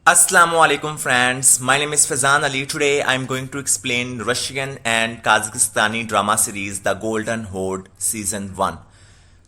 Assalamu alaikum friends, my name is Fazan Ali. Today I am going to explain Russian and Kazakhstani drama series The Golden Horde Season 1.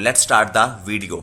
let's start the video.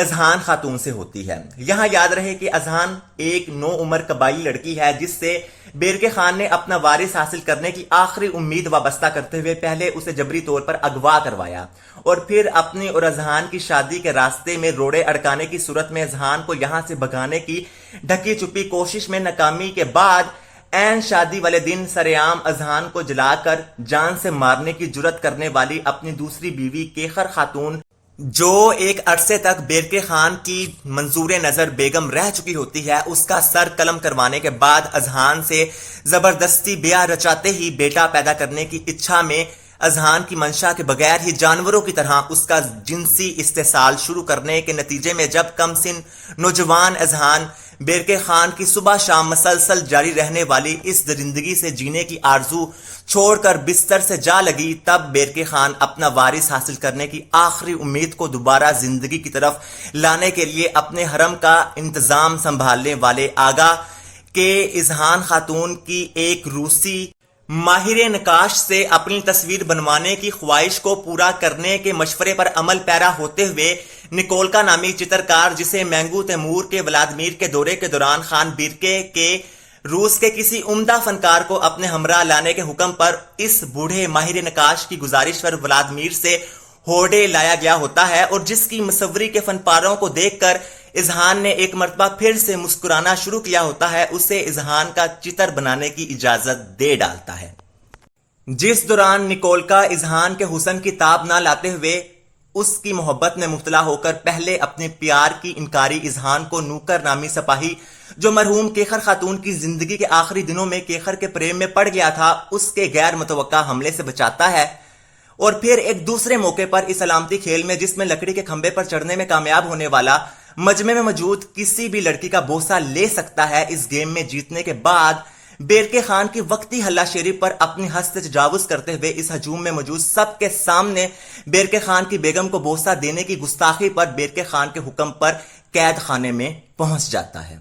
اذہان خاتون سے ہوتی ہے۔ یہاں یاد رہے کہ اذہان ایک نو عمر قبائلی لڑکی ہے جس سے بیرکے خان نے اپنا وارث حاصل کرنے کی آخری امید وابستہ کرتے ہوئے پہلے اسے جبری طور پر اغوا کروایا اور پھر اپنی اور اذہان کی شادی کے راستے میں روڑے اڑکانے کی صورت میں اذہان کو یہاں سے بھگانے کی ڈھکی چھپی کوشش میں ناکامی کے بعد عین شادی والے دن سرعام اذہان کو جلا کر جان سے مارنے کی جرت کرنے والی اپنی دوسری بیوی کیخر خاتون، جو ایک عرصے تک بیرکے خان کی منظور نظر بیگم رہ چکی ہوتی ہے، اس کا سر قلم کروانے کے بعد اذہان سے زبردستی بیاہ رچاتے ہی بیٹا پیدا کرنے کی اچھا میں اذہان کی منشا کے بغیر ہی جانوروں کی طرح اس کا جنسی استحصال شروع کرنے کے نتیجے میں جب کم سن نوجوان اذہان بیرکے خان کی صبح شام مسلسل جاری رہنے والی اس درندگی سے جینے کی آرزو چھوڑ کر بستر سے جا لگی، تب بیرکے خان اپنا وارث حاصل کرنے کی آخری امید کو دوبارہ زندگی کی طرف لانے کے لیے اپنے حرم کا انتظام سنبھالنے والے آگاہ کہ اذہان خاتون کی ایک روسی ماہر نقاش سے اپنی تصویر بنوانے کی خواہش کو پورا کرنے کے مشورے پر عمل پیرا ہوتے ہوئے نکولکا نامی چترکار، جسے مینگو تیمور کے ولادمیر کے دورے کے دوران خان بیرکے کے روس کے کسی عمدہ فنکار کو اپنے ہمراہ لانے کے حکم پر اس بوڑھے ماہر نقاش کی گزارش پر ولادمیر سے ہوڑے لایا گیا ہوتا ہے، اور جس کی مصوری کے فن پاروں کو دیکھ کر اذہان نے ایک مرتبہ پھر سے مسکرانا شروع کیا ہوتا ہے، اسے اذہان کا چتر بنانے کی اجازت دے ڈالتا ہے، جس دوران نکولکا اذہان کے حسن کی تاب نہ لاتے ہوئے اس کی محبت میں مبتلا ہو کر پہلے اپنے پیار کی انکاری اذہان کو نوکر نامی سپاہی، جو مرحوم کیخر خاتون کی زندگی کے آخری دنوں میں کیخر کے پریم میں پڑ گیا تھا، اس کے غیر متوقع حملے سے بچاتا ہے، اور پھر ایک دوسرے موقع پر اس علامتی کھیل میں جس میں لکڑی کے کھمبے پر چڑھنے میں کامیاب ہونے والا مجمع میں موجود کسی بھی لڑکی کا بوسہ لے سکتا ہے، اس گیم میں جیتنے کے بعد بیرکے خان کی وقتی ہلا شیری پر اپنی حد سے تجاوز کرتے ہوئے اس ہجوم میں موجود سب کے سامنے بیرکے خان کی بیگم کو بوسہ دینے کی گستاخی پر بیرکے خان کے حکم پر قید خانے میں پہنچ جاتا ہے۔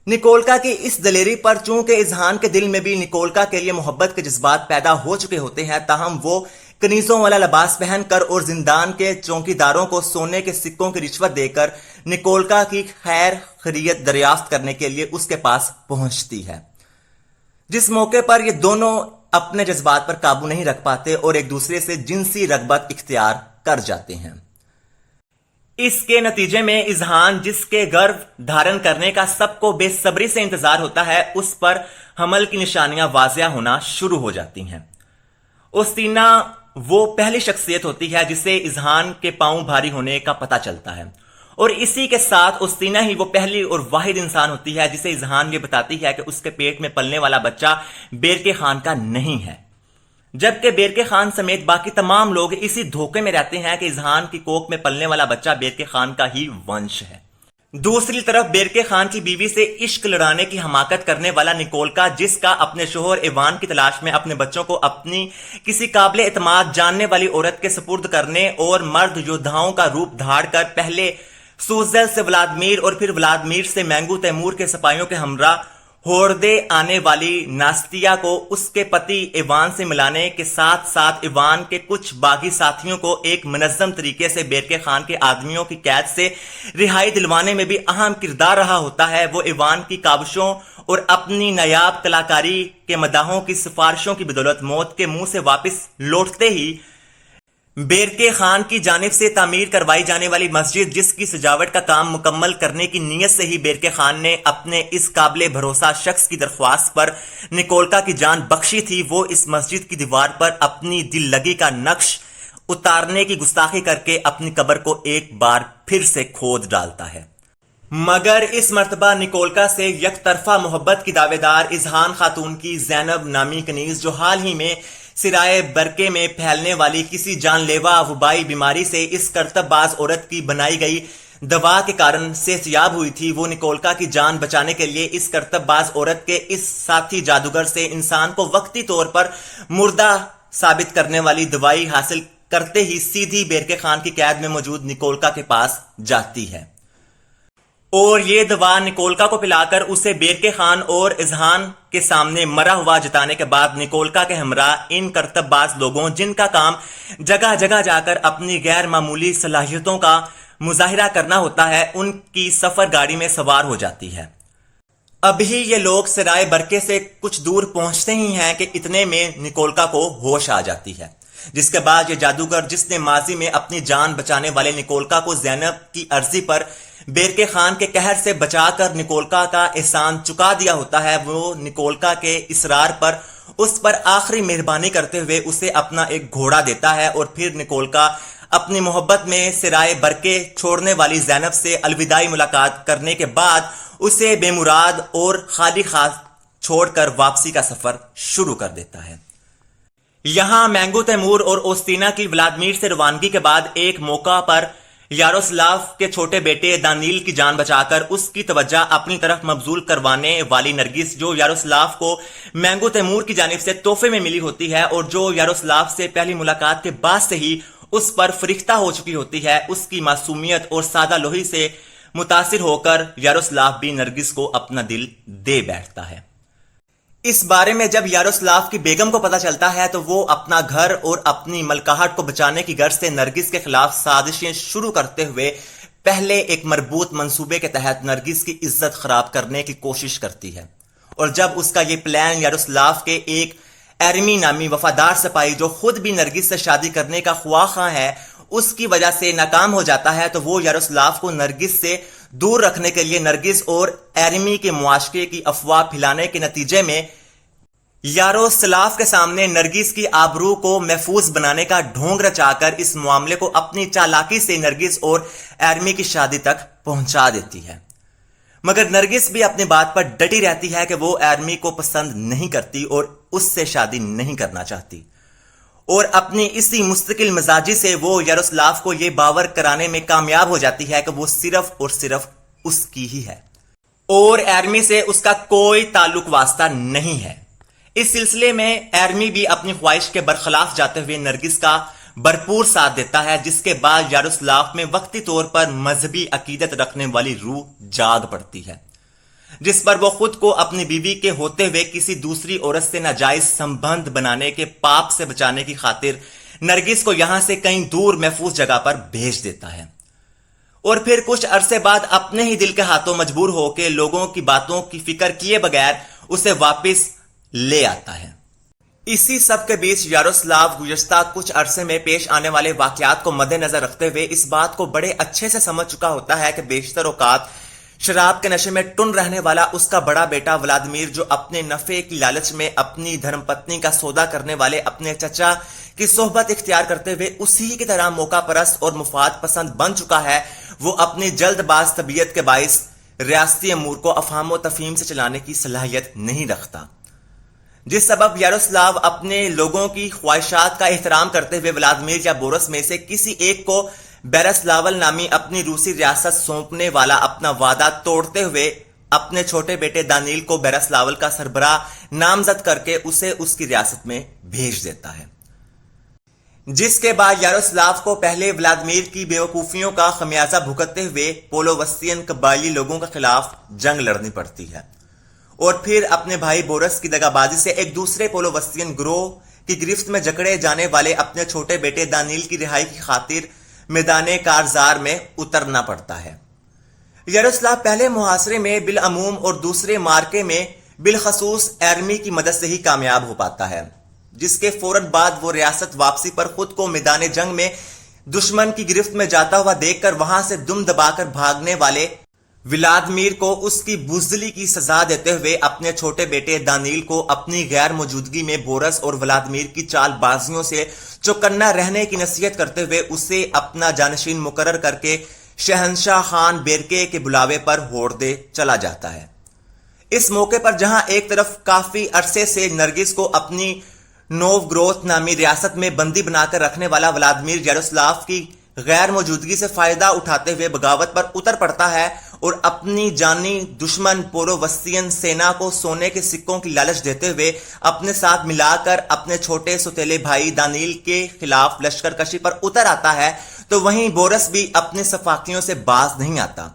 نکولکا کی اس دلیری پر چونکہ اذہان کے دل میں بھی نکولکا کے لیے محبت کے جذبات پیدا ہو چکے ہوتے ہیں، تاہم وہ کنیزوں والا لباس پہن کر اور زندان کے چوکیداروں کو سونے کے سکوں کی رشوت دے کر نکولکا کی خیر خیریت دریافت کرنے کے لیے اس کے پاس پہنچتی ہے، جس موقع پر یہ دونوں اپنے جذبات پر قابو نہیں رکھ پاتے اور ایک دوسرے سے جنسی رغبت اختیار کر جاتے ہیں۔ اس کے نتیجے میں اذہان، جس کے گرو دھارن کرنے کا سب کو بے صبری سے انتظار ہوتا ہے، اس پر حمل کی نشانیاں واضح ہونا شروع ہو جاتی ہیں۔ اوستینا وہ پہلی شخصیت ہوتی ہے جسے اذہان کے پاؤں بھاری ہونے کا پتہ چلتا ہے، اور اسی کے ساتھ اوستینا ہی وہ پہلی اور واحد انسان ہوتی ہے جسے اذہان یہ بتاتی ہے کہ اس کے پیٹ میں پلنے والا بچہ بیرکے خان کا نہیں ہے، جبکہ بیرکے خان سمیت باقی تمام لوگ اسی دھوکے میں رہتے ہیں کہ اذہان کی کوکھ میں پلنے والا بچہ بیرکے خان کا ہی ونش ہے۔ دوسری طرف بیرکے خان کی بیوی سے عشق لڑانے کی حماقت کرنے والا نکولکا، جس کا اپنے شوہر ایوان کی تلاش میں اپنے بچوں کو اپنی کسی قابل اعتماد جاننے والی عورت کے سپرد کرنے اور مرد یودھاؤں کا روپ دھاڑ کر پہلے سوزل سے ولادمیر اور پھر ولادمیر سے مینگو تیمور کے سپاہیوں کے ہمراہ ہوڑدے آنے والی ناستیا کو اس کے پتی ایوان سے ملانے کے ساتھ ساتھ ایوان کے کچھ باغی ساتھیوں کو ایک منظم طریقے سے بیرکے خان کے آدمیوں کی قید سے رہائی دلوانے میں بھی اہم کردار رہا ہوتا ہے۔ وہ ایوان کی کاوشوں اور اپنی نایاب کلاکاری کے مداحوں کی سفارشوں کی بدولت موت کے منہ سے واپس لوٹتے ہی بیرکے خان کی جانب سے تعمیر کروائی جانے والی مسجد، جس کی سجاوٹ کا کام مکمل کرنے کی نیت سے ہی بیرکے خان نے اپنے اس قابل بھروسہ شخص کی درخواست پر نکولکا کی جان بخشی تھی، وہ اس مسجد کی دیوار پر اپنی دل لگی کا نقش اتارنے کی گستاخی کر کے اپنی قبر کو ایک بار پھر سے کھود ڈالتا ہے۔ مگر اس مرتبہ نکولکا سے یک طرفہ محبت کی دعوے دار اذہان خاتون کی زینب نامی کنیز، جو حال ہی میں سرائے برکے میں پھیلنے والی کسی جان لیوا وبائی بیماری سے اس کرتب باز عورت کی بنائی گئی دوا کے کارن صحتیاب ہوئی تھی، وہ نکولکا کی جان بچانے کے لیے اس کرتب باز عورت کے اس ساتھی جادوگر سے انسان کو وقتی طور پر مردہ ثابت کرنے والی دوائی حاصل کرتے ہی سیدھی بیرکے خان کی قید میں موجود نکولکا کے پاس جاتی ہے، اور یہ دوا نکولکا کو پلا کر اسے بیرکے خان اور اذہان کے سامنے مرا ہوا جتانے کے بعد نکولکا کے ہمراہ ان کرتب باز لوگوں، جن کا کام جگہ جگہ جا کر اپنی غیر معمولی صلاحیتوں کا مظاہرہ کرنا ہوتا ہے ان کی سفر گاڑی میں سوار ہو جاتی ہے۔ ابھی یہ لوگ سرائے برکے سے کچھ دور پہنچتے ہی ہیں کہ اتنے میں نکولکا کو ہوش آ جاتی ہے، جس کے بعد یہ جادوگر جس نے ماضی میں اپنی جان بچانے والے نکولکا کو زینب کی عرضی پر بیرکے خان کے قہر سے بچا کر نکولکا کا احسان چکا دیا ہوتا ہے، وہ نکولکا کے اصرار پر اس پر آخری مہربانی کرتے ہوئے اسے اپنا ایک گھوڑا دیتا ہے، اور پھر نکولکا اپنی محبت میں سرائے برکے چھوڑنے والی زینب سے الوداعی ملاقات کرنے کے بعد اسے بے مراد اور خالی خاص چھوڑ کر واپسی کا سفر شروع کر دیتا ہے۔ یہاں مینگو تیمور اور اوستینا کی ولادمیر سے روانگی کے بعد ایک موقع پر یاروسلاف کے چھوٹے بیٹے دانیل کی جان بچا کر اس کی توجہ اپنی طرف مبذول کروانے والی نرگس، جو یاروسلاف کو مینگو تیمور کی جانب سے تحفے میں ملی ہوتی ہے اور جو یاروسلاف سے پہلی ملاقات کے بعد سے ہی اس پر فریختہ ہو چکی ہوتی ہے، اس کی معصومیت اور سادہ لوہی سے متاثر ہو کر یاروسلاف بھی نرگس کو اپنا دل دے بیٹھتا ہے۔ اس بارے میں جب یاروسلاف کی بیگم کو پتہ چلتا ہے تو وہ اپنا گھر اور اپنی ملکہٹ کو بچانے کی غرض سے نرگس کے خلاف سازشیں شروع کرتے ہوئے پہلے ایک مربوط منصوبے کے تحت نرگس کی عزت خراب کرنے کی کوشش کرتی ہے، اور جب اس کا یہ پلان یاروسلاف کے ایک ایرمی نامی وفادار سپاہی جو خود بھی نرگس سے شادی کرنے کا خواہاں ہے اس کی وجہ سے ناکام ہو جاتا ہے، تو وہ یاروسلاف کو نرگس سے دور رکھنے کے لیے نرگس اور ایرمی کے معاشقے کی افواہ پھیلانے کے نتیجے میں یاروسلاف کے سامنے نرگس کی آبرو کو محفوظ بنانے کا ڈھونگ رچا کر اس معاملے کو اپنی چالاکی سے نرگس اور ایرمی کی شادی تک پہنچا دیتی ہے۔ مگر نرگس بھی اپنی بات پر ڈٹی رہتی ہے کہ وہ ایرمی کو پسند نہیں کرتی اور اس سے شادی نہیں کرنا چاہتی، اور اپنی اسی مستقل مزاجی سے وہ یاروسلاف کو یہ باور کرانے میں کامیاب ہو جاتی ہے کہ وہ صرف اور صرف اس کی ہی ہے اور ایرمی سے اس کا کوئی تعلق واسطہ نہیں ہے۔ اس سلسلے میں ایرمی بھی اپنی خواہش کے برخلاف جاتے ہوئے نرگس کا بھرپور ساتھ دیتا ہے، جس کے بعد یاروسلاف میں وقتی طور پر مذہبی عقیدت رکھنے والی روح جاگ پڑتی ہے، جس پر وہ خود کو اپنی بیوی کے ہوتے ہوئے کسی دوسری عورت سے ناجائز سمبندھ بنانے کے پاپ سے بچانے کی خاطر نرگس کو یہاں سے کہیں دور محفوظ جگہ پر بھیج دیتا ہے، اور پھر کچھ عرصے بعد اپنے ہی دل کے ہاتھوں مجبور ہو کے لوگوں کی باتوں کی فکر کیے بغیر اسے واپس لے آتا ہے۔ اسی سب کے بیچ یاروسلاف گزشتہ کچھ عرصے میں پیش آنے والے واقعات کو مد نظر رکھتے ہوئے اس بات کو بڑے اچھے سے سمجھ چکا ہوتا ہے کہ بیشتر اوقات شراب کے نشے میں ٹن رہنے والا اس کا بڑا بیٹا ولادمیر، جو اپنے نفع کی لالچ میں اپنی دھرم پتنی کا سودا کرنے والے اپنے چچا کی صحبت اختیار کرتے ہوئے اسی کی طرح موقع پرست اور مفاد پسند بن چکا ہے، وہ اپنی جلد باز طبیعت کے باعث ریاستی امور کو افہام و تفہیم سے چلانے کی صلاحیت نہیں رکھتا، جس سبب یاروسلاف اپنے لوگوں کی خواہشات کا احترام کرتے ہوئے ولادمیر یا بورس میں سے کسی ایک کو بیرسلاول نامی اپنی روسی ریاست سونپنے والا اپنا وعدہ توڑتے ہوئے اپنے چھوٹے بیٹے دانیل کو بیرسلاول کا سربراہ نامزد کر کے اسے اس کی ریاست میں بھیج دیتا ہے، جس کے بعد یاروسلاف کو پہلے ولادمیر کی بیوقوفیوں کا خمیازہ بھگتتے ہوئے پولووستین قبائلی لوگوں کے خلاف جنگ لڑنی پڑتی ہے، اور پھر اپنے بھائی بورس کی دغابازی سے ایک دوسرے پولووستین گروہ کی گرفت میں جکڑے جانے والے اپنے چھوٹے بیٹے دانیل کی رہائی کی خاطر میدان کارزار میں اترنا پڑتا ہے۔ یاروسلاف پہلے محاصرے میں بالعموم اور دوسرے مارکے میں بالخصوص ایرمی کی مدد سے ہی کامیاب ہو پاتا ہے، جس کے فوراً بعد وہ ریاست واپسی پر خود کو میدان جنگ میں دشمن کی گرفت میں جاتا ہوا دیکھ کر وہاں سے دم دبا کر بھاگنے والے ولادمیر کو اس کی بزدلی کی سزا دیتے ہوئے اپنے چھوٹے بیٹے دانیل کو اپنی غیر موجودگی میں بورس اور ولادمیر کی چال بازیوں سے چوکنا رہنے کی نصیحت کرتے ہوئے اسے اپنا جانشین مقرر کر کے شہنشاہ خان بیرکے کے بلاوے پر ہوڑ دے چلا جاتا ہے۔ اس موقع پر جہاں ایک طرف کافی عرصے سے نرگس کو اپنی نوو گروتھ نامی ریاست میں بندی بنا کر رکھنے والا ولادمیر یاروسلاف کی غیر موجودگی سے فائدہ اٹھاتے ہوئے بغاوت پر اتر پڑتا ہے اور اپنی جانی دشمن پولووستین سینا کو سونے کے سکوں کی لالچ دیتے ہوئے اپنے ساتھ ملا کر اپنے چھوٹے سوتیلے بھائی دانیل کے خلاف لشکر کشی پر اتر آتا ہے، تو وہیں بورس بھی اپنے صفاقیوں سے باز نہیں آتا۔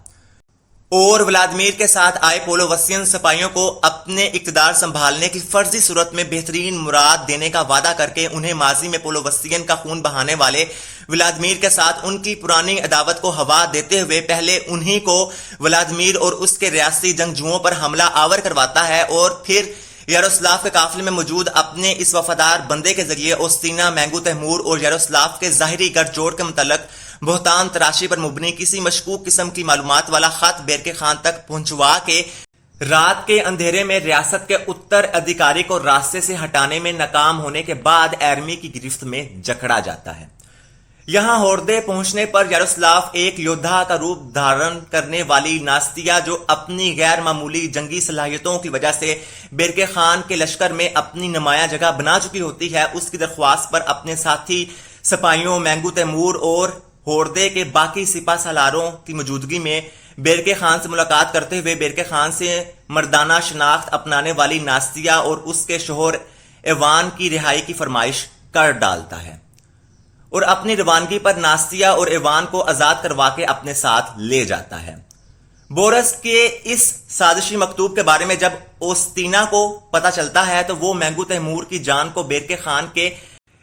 اور ولادیمیر کے ساتھ آئے پولووسین سپاہیوں کو اپنے اقتدار سنبھالنے کی فرضی صورت میں بہترین مراد دینے کا وعدہ کر کے انہیں ماضی میں پولووسین کا خون بہانے والے ولادیمیر کے ساتھ ان کی پرانی عداوت کو ہوا دیتے ہوئے پہلے انہی کو ولادیمیر اور اس کے ریاستی جنگجوؤں پر حملہ آور کرواتا ہے اور پھر یاروسلاف کے قافلے میں موجود اپنے اس وفادار بندے کے ذریعے اوستینا، مینگو تیمور اور یاروسلاف کے ظاہری گٹھ جوڑ کے متعلق بہتان تراشی پر مبنی کسی مشکوک قسم کی معلومات والا خط بیرکے خان تک پہنچوا کے رات کے اندھیرے میں ریاست کے اتر ادھیکاری کو راستے سے ہٹانے میں ناکام ہونے کے بعد ایرمی کی گرفت میں جکڑا جاتا ہے۔ یہاں ہوردے پہنچنے پر یاروسلاف ایک یودھا کا روپ دھارن کرنے والی ناستیا، جو اپنی غیر معمولی جنگی صلاحیتوں کی وجہ سے بیرکے خان کے لشکر میں اپنی نمایاں جگہ بنا چکی ہوتی ہے، اس کی درخواست پر اپنے ساتھی سپاہیوں مینگو تیمور اور ہوردے کے باقی سپہ سالاروں کی موجودگی میں بیرکے خان سے ملاقات کرتے ہوئے بیرکے خان سے مردانہ شناخت اپنانے والی ناستیا اور اس کے شوہر ایوان کی رہائی کی فرمائش کر ڈالتا ہے اور اپنی روانگی پر ناستیا اور ایوان کو آزاد کروا کے اپنے ساتھ لے جاتا ہے۔ بورس کے اس سازشی مکتوب کے بارے میں جب اوستینا کو پتہ چلتا ہے تو وہ مینگو تیمور کی جان کو بیرکے خان کے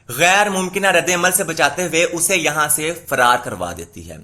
غیر ممکنہ رد عمل سے بچاتے ہوئے اسے یہاں سے فرار کروا دیتی ہے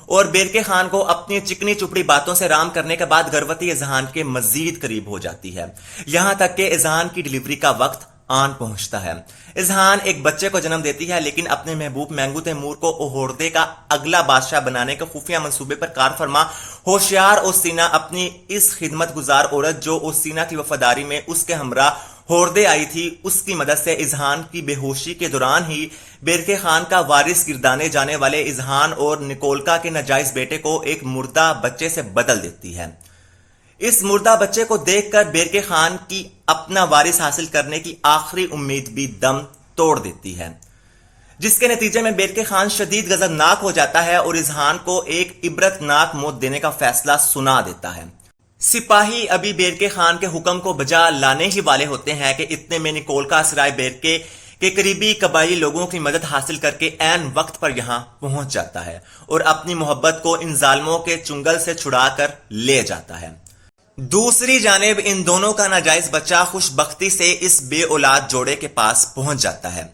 اور بیرکے خان کو اپنی چکنی چپڑی باتوں سے رام کرنے کے بعد گروتی اذہان کے مزید قریب ہو جاتی ہے، یہاں تک کہ اذہان کی ڈلیوری کا وقت آن پہنچتا ہے۔ اذہان ایک بچے کو جنم دیتی ہے، لیکن اپنے محبوب مینگو تیمور کو ہوردے کا اگلا بادشاہ بنانے کے خفیہ منصوبے پر کار فرما ہوشیار اوستینا اپنی اس خدمت گزار عورت جو اوستینا کی وفاداری میں اس کے ہمراہ ہوردے آئی تھی، اس کی مدد سے اذہان کی بے ہوشی کے دوران ہی بیرکے خان کا وارث گردانے جانے والے اذہان اور نکولکا کے ناجائز بیٹے کو ایک مردہ بچے سے بدل دیتی ہے۔ اس مردہ بچے کو دیکھ کر بیرکے خان کی اپنا وارث حاصل کرنے کی آخری امید بھی دم توڑ دیتی ہے، جس کے نتیجے میں بیرکے خان شدید غضبناک ہو جاتا ہے اور اذہان کو ایک عبرتناک موت دینے کا فیصلہ سنا دیتا ہے۔ سپاہی ابھی بیرکے خان کے حکم کو بجا لانے ہی والے ہوتے ہیں کہ اتنے میں نکولکا سرائے بیرکے کے قریبی قبائلی لوگوں کی مدد حاصل کر کے عین وقت پر یہاں پہنچ جاتا ہے اور اپنی محبت کو ان ظالموں کے چنگل سے چھڑا کر لے جاتا ہے۔ دوسری جانب ان دونوں کا ناجائز بچہ خوش بختی سے اس بے اولاد جوڑے کے پاس پہنچ جاتا ہے،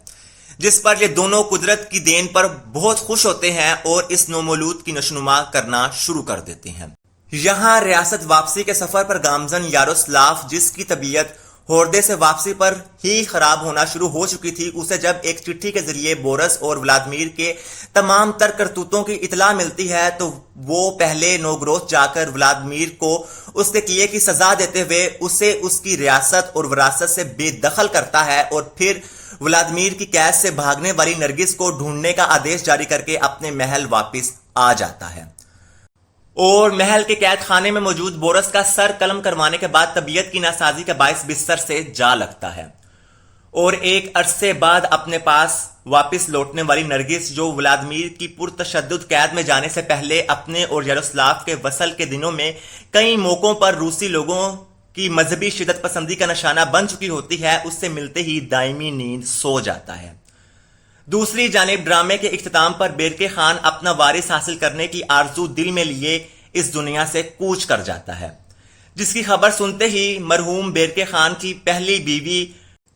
جس پر یہ دونوں قدرت کی دین پر بہت خوش ہوتے ہیں اور اس نومولود کی نشونما کرنا شروع کر دیتے ہیں۔ یہاں ریاست واپسی کے سفر پر گامزن یاروسلاف، جس کی طبیعت ہوردے سے واپسی پر ہی خراب ہونا شروع ہو چکی تھی، اسے جب ایک چٹھی کے ذریعے بورس اور ولادیمیر کے تمام تر کرتوتوں کی اطلاع ملتی ہے تو وہ پہلے نوگروت جا کر ولادیمیر کو اس کے کیے کی سزا دیتے ہوئے اسے اس کی ریاست اور وراثت سے بے دخل کرتا ہے اور پھر ولادیمیر کی قید سے بھاگنے والی نرگس کو ڈھونڈنے کا آدیش جاری کر کے اپنے محل واپس آ جاتا ہے اور محل کے قید خانے میں موجود بورس کا سر قلم کروانے کے بعد طبیعت کی ناسازی کے باعث بستر سے جا لگتا ہے اور ایک عرصے بعد اپنے پاس واپس لوٹنے والی نرگس، جو ولادیمیر کی پرتشدد قید میں جانے سے پہلے اپنے اور یاروسلاف کے وصل کے دنوں میں کئی موقعوں پر روسی لوگوں کی مذہبی شدت پسندی کا نشانہ بن چکی ہوتی ہے، اس سے ملتے ہی دائمی نیند سو جاتا ہے۔ دوسری جانب ڈرامے کے اختتام پر بیرکے خان اپنا وارث حاصل کرنے کی آرزو دل میں لیے اس دنیا سے کوچ کر جاتا ہے، جس کی خبر سنتے ہی مرحوم بیرکے خان کی پہلی بیوی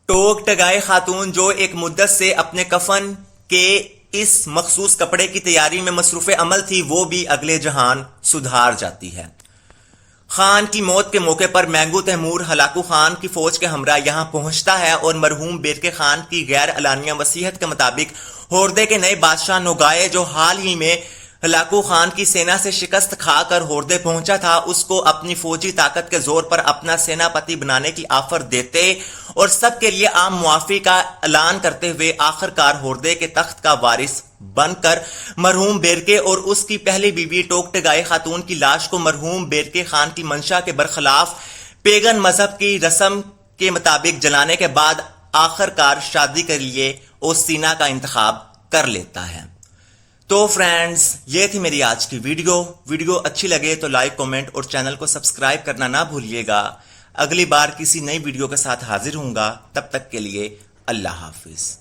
ٹوک ٹگائے خاتون، جو ایک مدت سے اپنے کفن کے اس مخصوص کپڑے کی تیاری میں مصروف عمل تھی، وہ بھی اگلے جہان سدھار جاتی ہے۔ خان کی موت کے موقع پر مینگو تیمور ہلاکو خان کی فوج کے ہمراہ یہاں پہنچتا ہے اور مرحوم بیرکے خان کی غیر اعلانیہ وصیت کے مطابق ہوردے کے نئے بادشاہ نوگائے، جو حال ہی میں ہلاکو خان کی سینا سے شکست کھا کر ہوردے پہنچا تھا، اس کو اپنی فوجی طاقت کے زور پر اپنا سیناپتی بنانے کی آفر دیتے اور سب کے لیے عام معافی کا اعلان کرتے ہوئے آخرکار ہوردے کے تخت کا وارث بن کر مرحوم بیرکے اور اس کی پہلی بیوی ٹوک ٹگائے خاتون کی لاش کو مرحوم بیرکے خان کی منشا کے برخلاف پیگن مذہب کی رسم کے مطابق جلانے کے بعد آخرکار شادی کے لیے اوستینا کا انتخاب کر لیتا ہے۔ تو فرینڈز، یہ تھی میری آج کی ویڈیو اچھی لگے تو لائک، کمنٹ اور چینل کو سبسکرائب کرنا نہ بھولیے گا۔ اگلی بار کسی نئی ویڈیو کے ساتھ حاضر ہوں گا، تب تک کے لیے اللہ حافظ۔